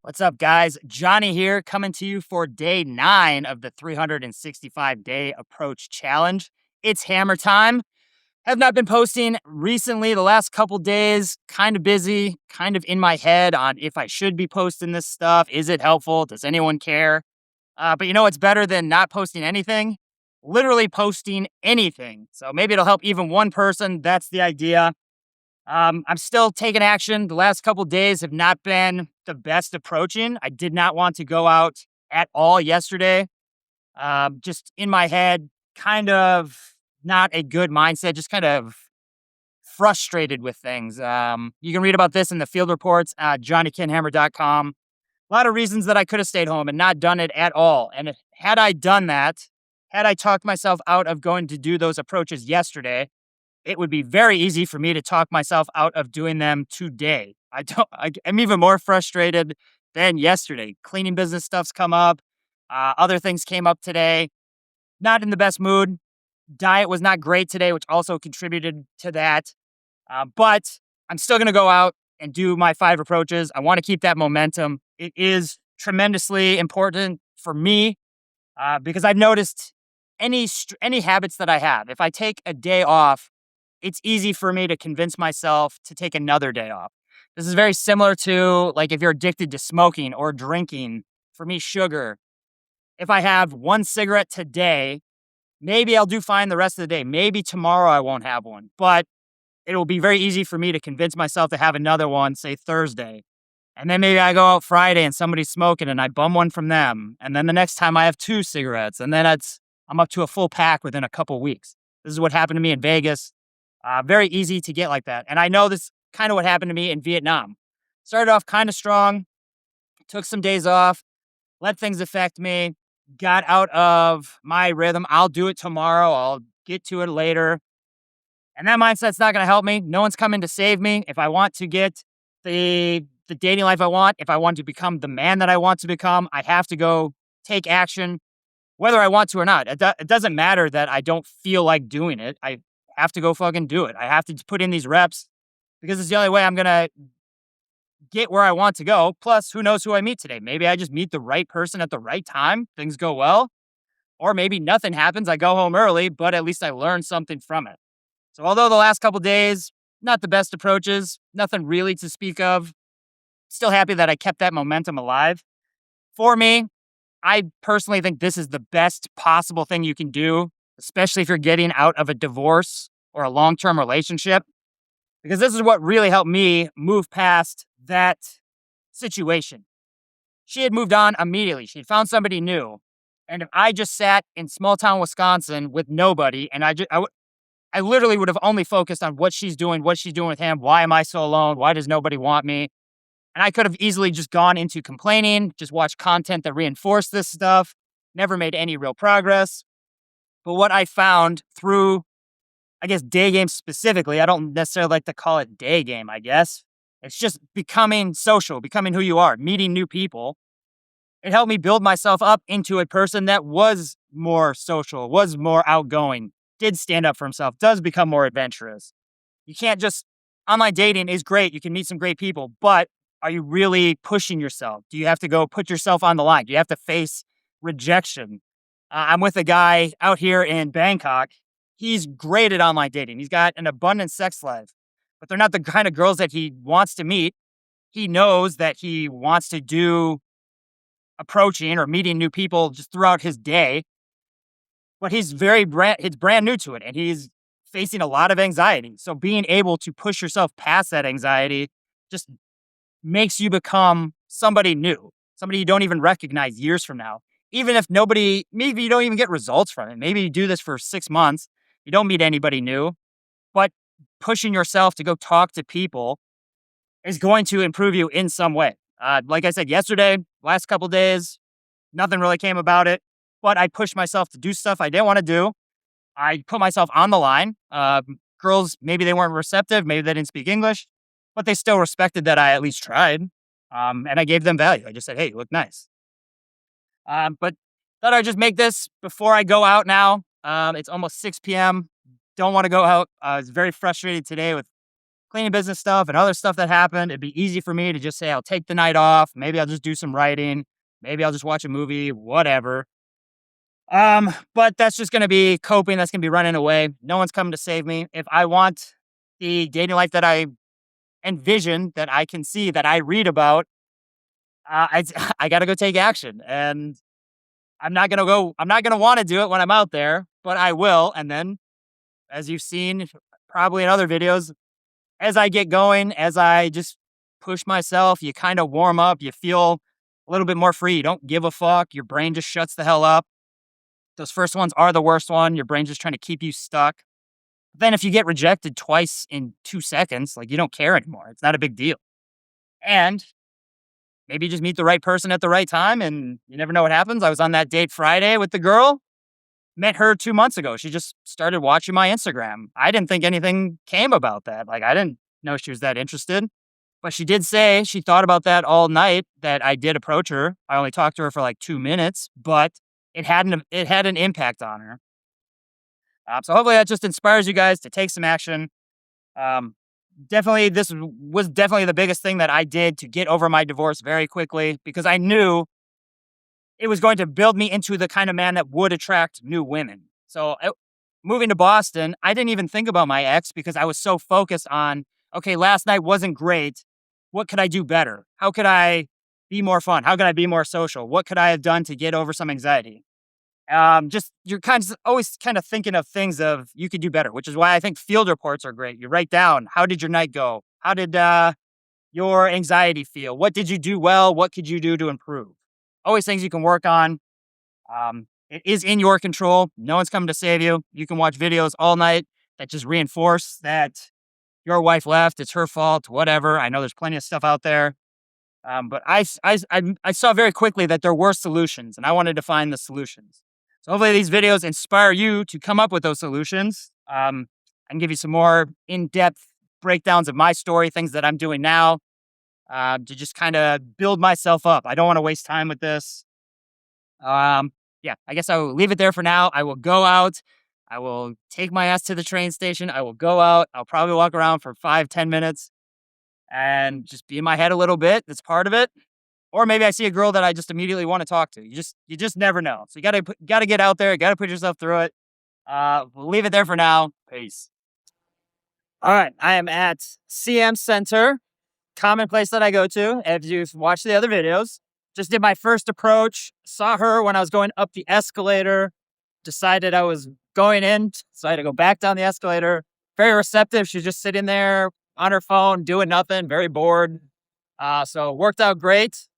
What's up, guys? Johnny here, coming to you for day 9 of the 365-day approach challenge. It's hammer time. Have not been posting recently the last couple days. Kind of busy, kind of in my head on if I should be posting this stuff. Is it helpful? Does anyone care? But you know what's better than not posting anything? Literally posting anything. So maybe it'll help even one person. That's the idea. I'm still taking action. The last couple days have not been the best approaching. I did not want to go out at all yesterday. Just in my head, kind of not a good mindset, just kind of frustrated with things. You can read about this in the field reports at johnnykinhammer.com. A lot of reasons that I could have stayed home and not done it at all. And had I done that, had I talked myself out of going to do those approaches yesterday, it would be very easy for me to talk myself out of doing them today. I'm even more frustrated than yesterday. Cleaning business stuff's come up. Other things came up today. Not in the best mood. Diet was not great today, which also contributed to that. But I'm still going to go out and do my 5 approaches. I want to keep that momentum. It is tremendously important for me because I've noticed any habits that I have. If I take a day off, it's easy for me to convince myself to take another day off. This is very similar to like if you're addicted to smoking or drinking. For me, sugar. If I have one cigarette today, maybe I'll do fine the rest of the day. Maybe tomorrow I won't have one, but it will be very easy for me to convince myself to have another one, say Thursday. And then maybe I go out Friday and somebody's smoking and I bum one from them. And then the next time I have 2 cigarettes and then I'm up to a full pack within a couple weeks. This is what happened to me in Vegas. Very easy to get like that. And I know this kind of what happened to me in Vietnam. Started off kind of strong, took some days off, let things affect me, got out of my rhythm. I'll do it tomorrow. I'll get to it later. And that mindset's not going to help me. No one's coming to save me. If I want to get the dating life I want, if I want to become the man that I want to become, I have to go take action, whether I want to or not. It doesn't matter that I don't feel like doing it. I have to go fucking do it. I have to put in these reps because it's the only way I'm going to get where I want to go. Plus, who knows who I meet today? Maybe I just meet the right person at the right time. Things go well. Or maybe nothing happens. I go home early, but at least I learned something from it. So although the last couple days, not the best approaches, nothing really to speak of, still happy that I kept that momentum alive. For me, I personally think this is the best possible thing you can do, especially if you're getting out of a divorce or a long-term relationship, because this is what really helped me move past that situation. She had moved on immediately. She had found somebody new. And if I just sat in small town Wisconsin with nobody and I literally would have only focused on what she's doing with him. Why am I so alone? Why does nobody want me? And I could have easily just gone into complaining, just watched content that reinforced this stuff, never made any real progress. But what I found through, I guess, day games specifically, I don't necessarily like to call it day game, I guess. It's just becoming social, becoming who you are, meeting new people. It helped me build myself up into a person that was more social, was more outgoing, did stand up for himself, does become more adventurous. You can't just, online dating is great. You can meet some great people, but are you really pushing yourself? Do you have to go put yourself on the line? Do you have to face rejection? I'm with a guy out here in Bangkok. He's great at online dating. He's got an abundant sex life, but they're not the kind of girls that he wants to meet. He knows that he wants to do approaching or meeting new people just throughout his day, but he's brand new to it and he's facing a lot of anxiety. So being able to push yourself past that anxiety just makes you become somebody new, somebody you don't even recognize years from now. Even if maybe you don't even get results from it. Maybe you do this for 6 months, you don't meet anybody new, but pushing yourself to go talk to people is going to improve you in some way. Like I said yesterday, last couple days, nothing really came about it, but I pushed myself to do stuff I didn't want to do. I put myself on the line. Girls, maybe they weren't receptive, maybe they didn't speak English, but they still respected that I at least tried. And I gave them value. I just said, hey, you look nice. But thought I'd just make this before I go out now. It's almost 6 p.m. Don't want to go out. I was very frustrated today with cleaning business stuff and other stuff that happened, it'd be easy for me to just say, I'll take the night off. Maybe I'll just do some writing. Maybe I'll just watch a movie, whatever. But that's just gonna be coping. That's gonna be running away. No one's coming to save me. If I want the dating life that I envision, that I can see, that I read about, I got to go take action. And I'm not gonna want to do it when I'm out there, but I will. And then, as you've seen probably in other videos, as I get going, as I just push myself, you kind of warm up, you feel a little bit more free. You don't give a fuck. Your brain just shuts the hell up. Those first ones are the worst one. Your brain's just trying to keep you stuck. Then if you get rejected twice in 2 seconds, like you don't care anymore. It's not a big deal. And maybe you just meet the right person at the right time and you never know what happens. I was on that date Friday with the girl, met her 2 months ago. She just started watching my Instagram. I didn't think anything came about that. Like I didn't know she was that interested. But she did say she thought about that all night, that I did approach her. I only talked to her for like 2 minutes, but it had an impact on her. So hopefully that just inspires you guys to take some action. Um, Definitely, was definitely the biggest thing that I did to get over my divorce very quickly, because I knew it was going to build me into the kind of man that would attract new women. So moving to Boston, I didn't even think about my ex because I was so focused on, okay, last night wasn't great. What could I do better? How could I be more fun? How could I be more social? What could I have done to get over some anxiety? Just you're always kind of thinking of things of you could do better, which is why I think field reports are great. You write down, how did your night go? How did your anxiety feel? What did you do well? What could you do to improve? Always things you can work on. It is in your control. No one's coming to save you. You can watch videos all night that just reinforce that your wife left. It's her fault. Whatever. I know there's plenty of stuff out there. But I saw very quickly that there were solutions, and I wanted to find the solutions. So hopefully these videos inspire you to come up with those solutions. And give you some more in-depth breakdowns of my story, things that I'm doing now, to just kind of build myself up. I don't want to waste time with this. Yeah, I guess I will leave it there for now. I will go out. I will take my ass to the train station. I will go out. I'll probably walk around for 5-10 minutes and just be in my head a little bit. That's part of it. Or maybe I see a girl that I just immediately want to talk to. You just never know. So you gotta get out there. You gotta put yourself through it. We'll leave it there for now. Peace. All right, I am at CM Center, common place that I go to. If you've watched the other videos, just did my first approach. Saw her when I was going up the escalator. Decided I was going in, so I had to go back down the escalator. Very receptive. She's just sitting there on her phone, doing nothing, very bored. So it worked out great.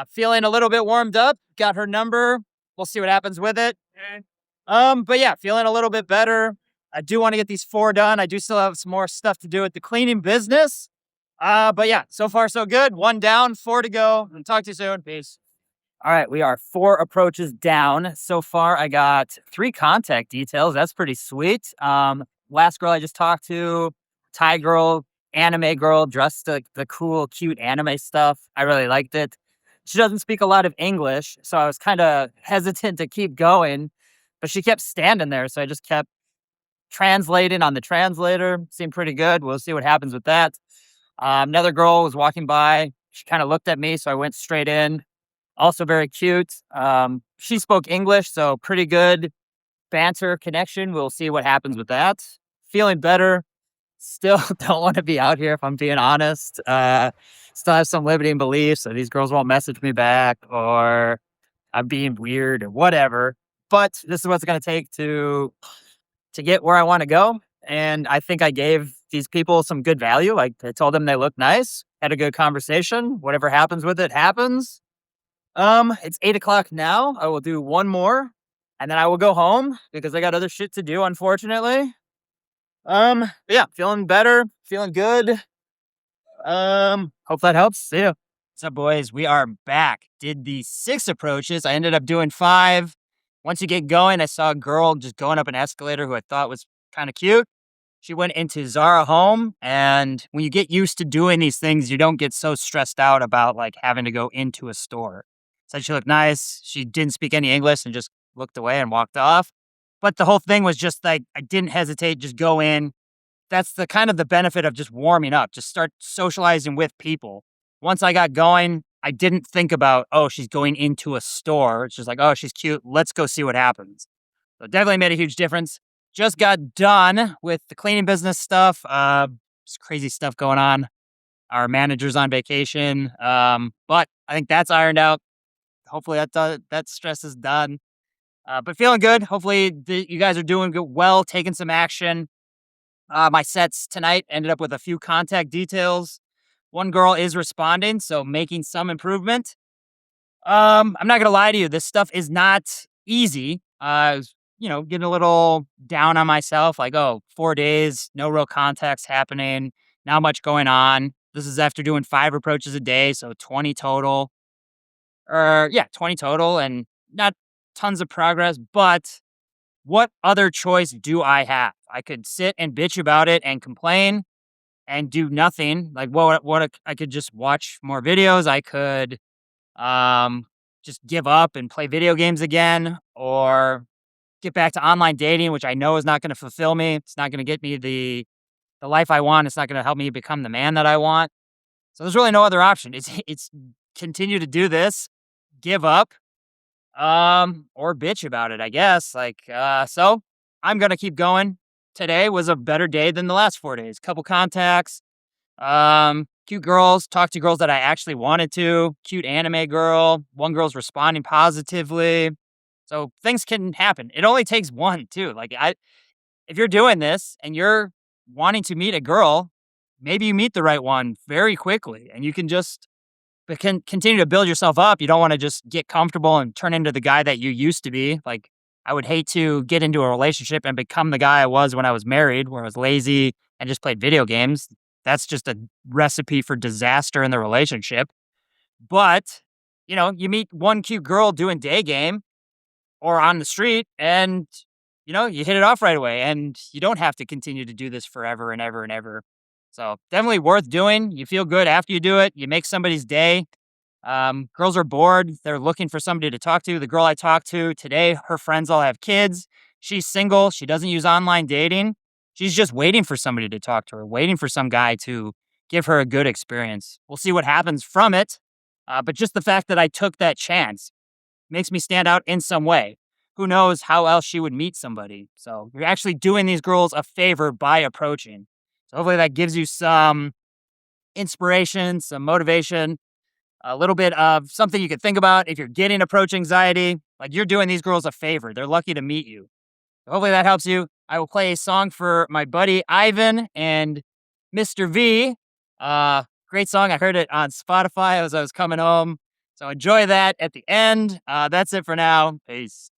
Feeling a little bit warmed up. Got her number. We'll see what happens with it. But yeah, feeling a little bit better. I do want to get these 4 done. I do still have some more stuff to do with the cleaning business. But yeah, so far so good. 1 down, 4 to go. I'll talk to you soon. Peace. All right, we are 4 approaches down. So far, I got 3 contact details. That's pretty sweet. Last girl I just talked to, Thai girl, anime girl, dressed like the cool, cute anime stuff. I really liked it. She doesn't speak a lot of English, so I was kind of hesitant to keep going, but she kept standing there, so I just kept translating on the translator. Seemed pretty good. We'll see what happens with that. Another girl was walking by. She kind of looked at me, so I went straight in. Also very cute. She spoke English, so pretty good banter connection. We'll see what happens with that. Feeling better. Still don't want to be out here, if I'm being honest. Still have some limiting beliefs. So these girls won't message me back, or I'm being weird, or whatever. But this is what it's going to take to get where I want to go. And I think I gave these people some good value. Like, I told them they look nice, had a good conversation. Whatever happens with it happens. It's 8 o'clock now. I will do 1 more, and then I will go home because I got other shit to do, unfortunately. Yeah, feeling better, feeling good. Hope that helps. See ya. What's up, boys? We are back. Did the 6 approaches. I ended up doing 5. Once you get going, I saw a girl just going up an escalator who I thought was kind of cute. She went into Zara Home, and when you get used to doing these things, you don't get so stressed out about like having to go into a store. Said she looked nice. She didn't speak any English and just looked away and walked off. But the whole thing was just like, I didn't hesitate, just go in. that's the kind of the benefit of just warming up, just start socializing with people. Once I got going, I didn't think about, oh, she's going into a store. It's just like, oh, she's cute. Let's go see what happens. So definitely made a huge difference. Just got done with the cleaning business stuff. Just crazy stuff going on. Our manager's on vacation. But I think that's ironed out. Hopefully that stress is done. But feeling good. Hopefully you guys are doing good, well, taking some action. My sets tonight ended up with a few contact details. One girl is responding, so making some improvement. I'm not gonna lie to you, this stuff is not easy. I was, getting a little down on myself, like, oh, 4 days, no real contacts happening, not much going on. This is after doing 5 approaches a day, so 20 total. Or yeah, 20 total and not tons of progress, but what other choice do I have? I could sit and bitch about it and complain and do nothing. Like I could just watch more videos. I could just give up and play video games again, or get back to online dating, which I know is not going to fulfill me. It's not going to get me the life I want. It's not going to help me become the man that I want. So there's really no other option. It's continue to do this, give up, or bitch about it, I guess. So I'm gonna keep going. Today was a better day than the last 4 days. Couple contacts, cute girls, talked to girls that I actually wanted to, cute anime girl, one girl's responding positively. So things can happen. It only takes one too. If you're doing this and you're wanting to meet a girl, maybe you meet the right one very quickly and you can just continue to build yourself up. You don't want to just get comfortable and turn into the guy that you used to be. Like, I would hate to get into a relationship and become the guy I was when I was married, where I was lazy and just played video games. That's just a recipe for disaster in the relationship. But, you meet one cute girl doing day game or on the street and, you hit it off right away, and you don't have to continue to do this forever and ever and ever. So definitely worth doing. You feel good after you do it. You make somebody's day. Girls are bored. They're looking for somebody to talk to. The girl I talked to today, her friends all have kids. She's single. She doesn't use online dating. She's just waiting for somebody to talk to her, waiting for some guy to give her a good experience. We'll see what happens from it. But just the fact that I took that chance makes me stand out in some way. Who knows how else she would meet somebody. So you're actually doing these girls a favor by approaching. So hopefully that gives you some inspiration, some motivation, a little bit of something you can think about if you're getting approach anxiety. Like, you're doing these girls a favor. They're lucky to meet you. So hopefully that helps you. I will play a song for my buddy Ivan and Mr. V. Great song. I heard it on Spotify as I was coming home. So enjoy that at the end. That's it for now. Peace.